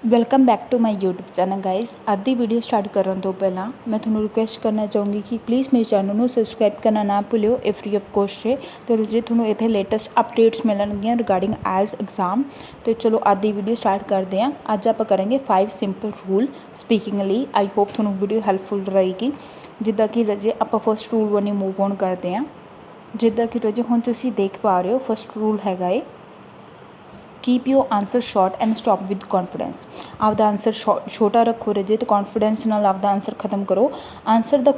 Welcome back to my YouTube channel guys. ਅੱਜ ਦੀ video start ਕਰਨ ਤੋਂ ਪਹਿਲਾਂ ਮੈਂ ਤੁਹਾਨੂੰ ਰਿਕੁਐਸਟ ਕਰਨਾ ਚਾਹੂੰਗੀ ਕਿ ਪਲੀਜ਼ ਮੇਰੇ ਚੈਨਲ ਨੂੰ ਸਬਸਕ੍ਰਾਈਬ ਕਰਨਾ ਨਾ ਭੁੱਲਿਓ। ਇਹ ਫ੍ਰੀ ਆਫ ਕੋਸਟ ਹੈ ਤੇ ਜੇ ਤੁਹਾਨੂੰ ਇੱਥੇ ਲੇਟੈਸਟ ਅਪਡੇਟਸ ਮਿਲਣਗੀਆਂ ਰਿਗਾਰਡਿੰਗ ਆਇਲਸ ਐਗਜ਼ਾਮ। ਤੇ ਚਲੋ ਅੱਜ ਦੀ ਵੀਡੀਓ ਸਟਾਰਟ ਕਰਦੇ ਹਾਂ। ਅੱਜ ਆਪਾਂ ਕਰਾਂਗੇ 5 ਸਿੰਪਲ ਰੂਲ ਸਪੀਕਿੰਗ ਲਈ। ਆਈ ਹੋਪ ਤੁਹਾਨੂੰ ਵੀਡੀਓ ਹੈਲਪਫੁਲ ਰਹੇਗੀ। ਜਿੱਦਾਂ ਕਿ ਰਜੇ ਆਪਾਂ ਫਸਟ ਰੂਲ ਵੱਲ ਮੂਵ ਔਨ ਕਰਦੇ ਹਾਂ। ਜਿੱਦਾਂ ਕਿ ਰਜੇ ਹੁਣ ਤੁਸੀਂ ਦੇਖ ਪਾ ਰਹੇ ਹੋ ਫਸਟ ਰੂਲ ਹੈਗਾ ਏ keep your answer short and stop with confidence. आपका आंसर छोटा रखो रजे तो कॉन्फिडेंस नाल आपका आंसर खत्म करो। Answer the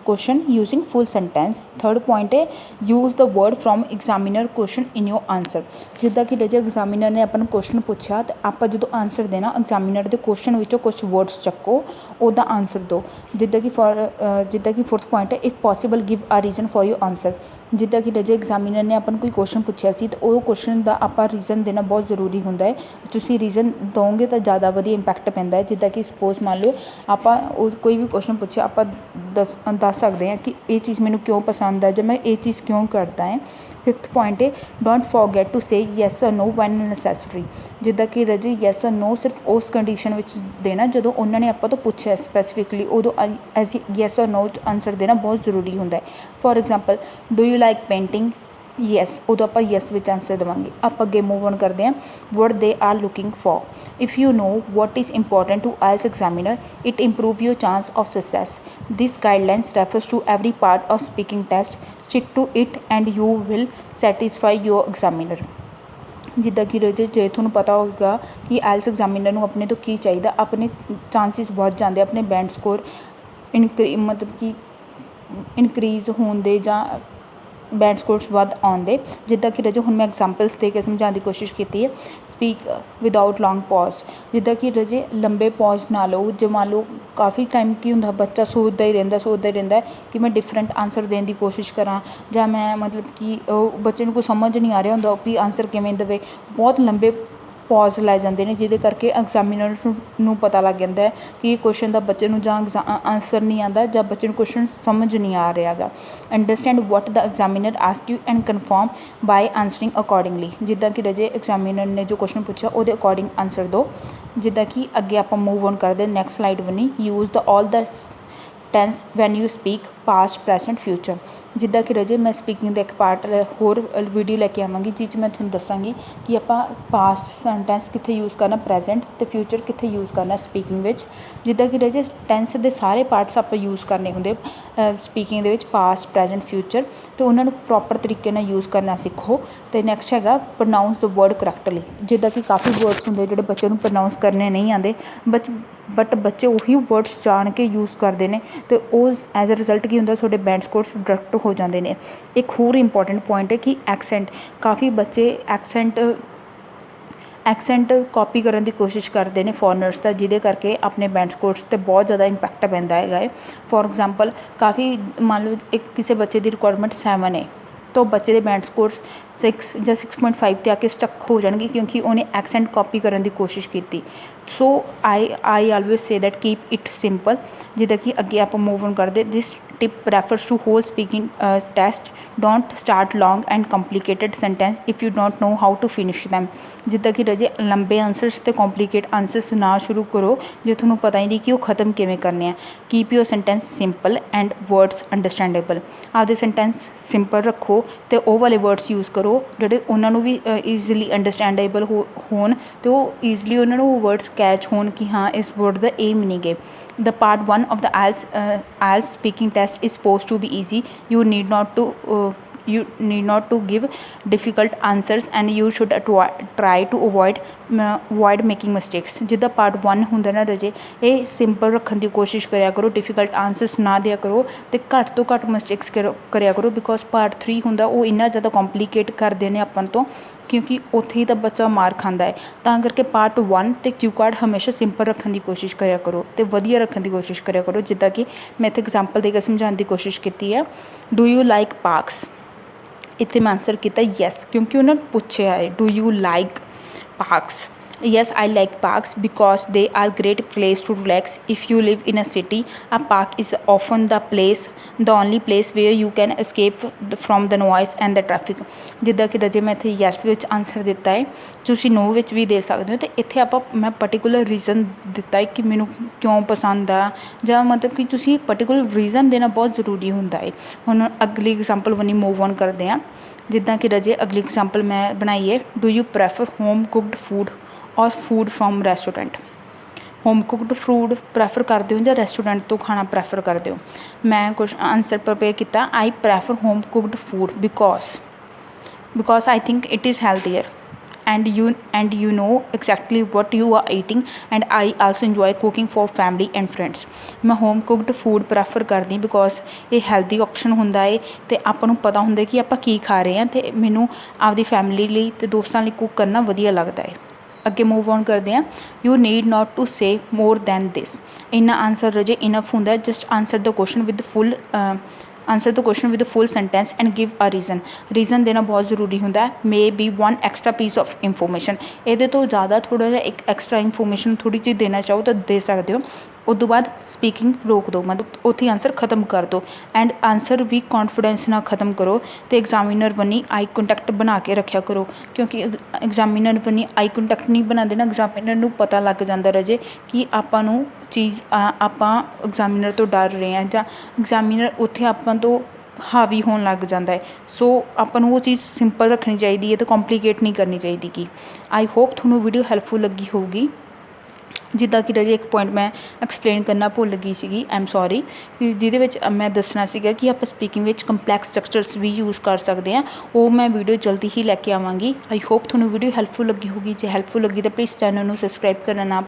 question using full sentence. Third point है use the word from examiner question in your answer. जिद्दां कि रजे एग्जामिनर ने अपन क्वेश्चन पूछा तो आप जो आंसर देना एग्जामिनर के क्वेश्चन विचों कुछ वर्ड्स चक्को उसका आंसर दो। जिद्दां कि फोर्थ पॉइंट है if possible give a reason for your answer. जिद्दां कि रजे एग्जामिनर ने अपन कोई क्वेश्चन पूछा सी तो वो क्वेश्चन का आप रीजन देना बहुत जरूरी होंदा है। तुसीं रीजन दोगे तो ज़्यादा वधिया इंपैक्ट पैंदा है। जिद्दां कि सपोज मान लो आप कोई भी क्वेश्चन पूछे आप दस सकते हैं कि ये चीज़ मैनू क्यों पसंद है जब मैं ये चीज़ क्यों करता है। फिफ्थ पॉइंट है डोंट फॉरगेट टू से यस और नो वैन नैसेसरी। जिद्दां कि रजी यस और नो सिर्फ उस कंडीशन में देना जो उन्होंने आप तो पूछा स्पैसीफिकली उदों ऐसी यस और नो आंसर देना बहुत जरूरी होंदा है। For example do you like painting yes उदों आप यस विच आंसर देवांगे। आप अगे मूव ऑन करते हैं what they are looking for. If you know what is important to IELTS examiner it improve your chance of success. This guidelines refers to every part of speaking test. Stick to it and you will satisfy your examiner. जिद्दां कि रजे जे तुहानूं पता होगा कि आइल्स examiner नूं अपने तो की चाहिए अपने चांसिस बहुत जाते अपने बैंड स्कोर मतलब कि इनक्रीज़ होने दे जां बैंड स्कोर्स वध आउंदे। जिद्दां कि रजे हुण मैं एग्जाम्पल्स दे के समझाने की कोशिश की है। Speak without long pause. जिद्दां कि रजे लंबे पॉज ना लो जो मान लो काफ़ी टाइम की होंदा बच्चा सोचता ही रहिंदा कि मैं डिफरेंट आंसर देने की कोशिश करा जां मैं मतलब कि बच्चे को समझ नहीं आ रहा होंदा भी आंसर किवें देवे। बहुत लंबे पॉज लै जाते हैं जिहदे करके एग्जामिनर नूं पता लग जाता है कि ये क्वेश्चन का बच्चे नूं जां आंसर नहीं आता जां बच्चे नूं क्वेश्चन समझ नहीं आ रहा गा। Understand what the examiner ask you and confirm by answering accordingly. जिद्दां कि रजे एग्जामिनर ने जो क्वेश्चन पूछा वो अकॉर्डिंग आंसर दो। जिद्दां कि अगे आप मूव ऑन करते नैक्सट स्लाइड बनी use the all the tense when you speak past present future. जिद्दां कि रजे मैं स्पीकिंग का एक पार्ट होर वीडियो लैके आवांगी जिस मैं तुहानूं दसांगी कि आप पास्ट सेंटेंस कित्थे यूज़ करना प्रैजेंट तो फ्यूचर कित्थे यूज़ करना स्पीकिंग विच। जिद्दां कि रजे टेंस के सारे पार्ट्स आप यूज़ करने होंदे speaking they which past present future तो उन्होंने प्रॉपर तरीके नाल यूज़ करना सीखो। तो नैक्सट हैगा प्रोनाउंस द वर्ड करैक्टली। जिद्दां कि काफ़ी वर्ड्स होंदे जिहड़े बच्चे नूं प्रोनाउंस करने नहीं आते बट बच्चे उही वर्ड्स जान के यूज़ करते हैं तो एज अ रिजल्ट की होंदा तुहाडे बैंड स्कोर्स डायरैक्ट हो जाते हैं। एक होर इंपॉर्टेंट पॉइंट है कि एक्सेंट। काफ़ी बच्चे एक्सेंट कॉपी करने की कोशिश करते हैं फॉरनर्स का जिहदे करके अपने बैंड स्कोर्स पर बहुत ज़्यादा इंपैक्ट पैंदा है। फॉर एग्जाम्पल काफ़ी मान लो एक किसी बच्चे की रिक्वायरमेंट 7 है तो बच्चे के बैंड स्कोर्स 6 या 6.5 ते आके स्टक हो जाएंगे क्योंकि उन्हें एक्सेंट कॉपी करने की कोशिश की। So I always say that keep it simple. जिद्दां कि अगे आप मूव ऑन करते this tip refers to whole speaking test. Don't start long and complicated sentence if you don't know how to finish them. जिद्दां कि रजे लंबे answers तो कॉम्प्लीकेट आंसरस ना शुरू करो जो तुहानूं पता ही नहीं कि वो खत्म किवें करने हैं। Keep your sentence simple and words understandable. आपदे सेंटेंस सिंपल रखो तो वो वाले वर्ड्स यूज़ करो जोड़े उन्होंने भी ईजीली अंडरस्टैंडेबल होन तो ईजीली उन्होंने वो वर्ड्स कैच होन कि हाँ इस वर्ड का ये मीनिंग है। The part 1 of the IELTS speaking test is suppose to be easy. You need not to give difficult answers and you should try to avoid making mistakes. जिद्दां part 1 होंदा ना रजे ये सिंपल रखने की कोशिश करा करो डिफिकल्ट आंसरस ना दिया करो तो घट तो घट मिसटेक्स करा करो। बिकॉज पार्ट 3 होंदा वो इन्ना ज़्यादा कॉम्प्लीकेट करते हैं अपन तो क्योंकि उत्थे ही तो बच्चा मार खाता है। तो करके पार्ट 1 तो क्यू कार्ड हमेशा सिंपल रखने की कोशिश करा करो तो वधिया रखने की कोशिश करा करो। जिद्दां कि मैं इत्थे एग्जाम्पल देकर समझाने की कोशिश की है। डू यू लाइक पार्क्स इत्थे मैं आंसर किया यस क्योंकि उन्होंने पूछा है do you like parks. Yes, I like parks because they are great place to relax. If you live in a city, a park is often the only place where you can escape from the noise and the traffic. ਜਿੱਦਾਂ ਕਿ ਰਜੇ ਮੈਂ ਇੱਥੇ yes ਵਿੱਚ answer ਦਿੱਤਾ ਹੈ, ਤੁਸੀਂ ਨੋ ਵਿੱਚ ਵੀ ਦੇ ਸਕਦੇ ਹੋ। ਅਤੇ ਇੱਥੇ ਆਪਾਂ ਮੈਂ ਪਰਟੀਕੂਲਰ ਰੀਜ਼ਨ ਦਿੱਤਾ ਹੈ ਕਿ ਮੈਨੂੰ ਕਿਉਂ ਪਸੰਦ ਆ, ਜਾਂ ਮਤਲਬ ਕਿ ਤੁਸੀਂ ਪਰਟੀਕੂਲਰ ਰੀਜ਼ਨ ਦੇਣਾ ਬਹੁਤ ਜ਼ਰੂਰੀ ਹੁੰਦਾ ਹੈ। ਹੁਣ ਅਗਲੀ ਐਗਜ਼ਾਮਪਲ ਬਣੀ ਮੂਵ ਔਨ ਕਰਦੇ ਹਾਂ। ਜਿੱਦਾਂ ਕਿ ਰਜੇ ਅਗਲੀ ਐਗਜ਼ਾਮਪਲ ਮੈਂ ਬਣਾਈ ਹੈ, do you prefer home cooked food or food from restaurant. Home cooked food prefer ਕਰਦੇ ਹੋ ਜਾਂ ਰੈਸਟੋਰੈਂਟ ਤੋਂ ਖਾਣਾ ਪ੍ਰੈਫਰ ਕਰਦੇ ਹੋ। ਮੈਂ ਕੁਛ ਆਨਸਰ ਪ੍ਰਪੇਅਰ ਕੀਤਾ, I prefer home cooked food because I think it is healthier and you know exactly what you are eating, and I also enjoy cooking for family and friends। ਮੈਂ home cooked food prefer ਕਰਦੀ because ਇਹ healthy option ਹੁੰਦਾ ਹੈ ਅਤੇ ਆਪਾਂ ਨੂੰ ਪਤਾ ਹੁੰਦਾ ਕਿ ਆਪਾਂ ਕੀ ਖਾ ਰਹੇ ਹਾਂ, ਅਤੇ ਮੈਨੂੰ ਆਪਦੀ ਫੈਮਿਲੀ ਲਈ ਅਤੇ ਦੋਸਤਾਂ ਲਈ ਕੁੱਕ ਕਰਨਾ ਵਧੀਆ ਲੱਗਦਾ ਹੈ। ਅੱਗੇ ਮੂਵ ਔਨ ਕਰਦੇ ਹਾਂ। You need not to say more than this. ਇੰਨਾ ਆਨਸਰ ਰਜੇ ਇਨਫ ਹੁੰਦਾ। Just answer the question with full sentence and give a reason ਦੇਣਾ ਬਹੁਤ ਜ਼ਰੂਰੀ ਹੁੰਦਾ। Maybe one extra piece of information. ਇਹਦੇ ਤੋਂ ਜ਼ਿਆਦਾ ਥੋੜ੍ਹਾ ਜਿਹਾ ਇੱਕ ਐਕਸਟਰਾ ਇਨਫੋਰਮੇਸ਼ਨ ਥੋੜ੍ਹੀ ਜਿਹੀ ਦੇਣਾ ਚਾਹੋ ਤਾਂ ਦੇ ਸਕਦੇ ਹੋ। ਉਸ ਤੋਂ ਬਾਅਦ ਸਪੀਕਿੰਗ ਰੋਕ ਦਿਓ, ਮਤਲਬ ਉੱਥੇ ਆਨਸਰ ਖ਼ਤਮ ਕਰ ਦਿਓ। ਐਂਡ ਆਨਸਰ ਵੀ ਕੌਨਫੀਡੈਂਸ ਨਾਲ ਖ਼ਤਮ ਕਰੋ, ਅਤੇ ਐਗਜ਼ਾਮੀਨਰ ਬਣੀ ਆਈ ਕੰਟੈਕਟ ਬਣਾ ਕੇ ਰੱਖਿਆ ਕਰੋ, ਕਿਉਂਕਿ ਐਗਜ਼ਾਮੀਨਰ ਬਣੀ ਆਈ ਕੰਟੈਕਟ ਨਹੀਂ ਬਣਾਉਂਦੇ ਨਾ, ਐਗਜ਼ਾਮੀਨਰ ਨੂੰ ਪਤਾ ਲੱਗ ਜਾਂਦਾ ਰਜੇ ਕਿ ਆਪਾਂ ਨੂੰ ਚੀਜ਼ ਆਪਾਂ ਐਗਜ਼ਾਮੀਨਰ ਤੋਂ ਡਰ ਰਹੇ ਹਾਂ, ਜਾਂ ਐਗਜ਼ਾਮੀਨਰ ਉੱਥੇ ਆਪਾਂ ਤੋਂ ਹਾਵੀ ਹੋਣ ਲੱਗ ਜਾਂਦਾ ਹੈ। ਸੋ ਆਪਾਂ ਨੂੰ ਉਹ ਚੀਜ਼ ਸਿੰਪਲ ਰੱਖਣੀ ਚਾਹੀਦੀ ਹੈ ਅਤੇ ਕੰਪਲੀਕੇਟ ਨਹੀਂ ਕਰਨੀ ਚਾਹੀਦੀ। ਕਿ ਆਈ ਹੋਪ ਤੁਹਾਨੂੰ ਵੀਡੀਓ ਹੈਲਪਫੁਲ ਲੱਗੀ ਹੋਊਗੀ। ਜਿੱਦਾਂ ਕਿ ਰਜੇ ਇੱਕ ਪੁਆਇੰਟ ਮੈਂ ਐਕਸਪਲੇਨ ਕਰਨਾ ਭੁੱਲ ਗਈ ਸੀਗੀ, ਆਈ ਐਮ ਸੋਰੀ, ਜਿਹਦੇ ਵਿੱਚ ਮੈਂ ਦੱਸਣਾ ਸੀਗਾ ਕਿ ਆਪਾਂ ਸਪੀਕਿੰਗ ਵਿੱਚ ਕੰਪਲੈਕਸ ਸਟਰਕਚਰਸ ਵੀ ਯੂਜ਼ ਕਰ ਸਕਦੇ ਹਾਂ। ਉਹ ਮੈਂ ਵੀਡੀਓ ਜਲਦੀ ਹੀ ਲੈ ਕੇ ਆਵਾਂਗੀ। ਆਈ ਹੋਪ ਤੁਹਾਨੂੰ ਵੀਡੀਓ ਹੈਲਪਫੁਲ ਲੱਗੀ ਹੋਊਗੀ। ਜੇ ਹੈਲਪਫੁਲ ਲੱਗੀ ਤਾਂ ਪਲੀਜ਼ ਚੈਨਲ ਨੂੰ ਸਬਸਕ੍ਰਾਈਬ ਕਰਨਾ ਨਾ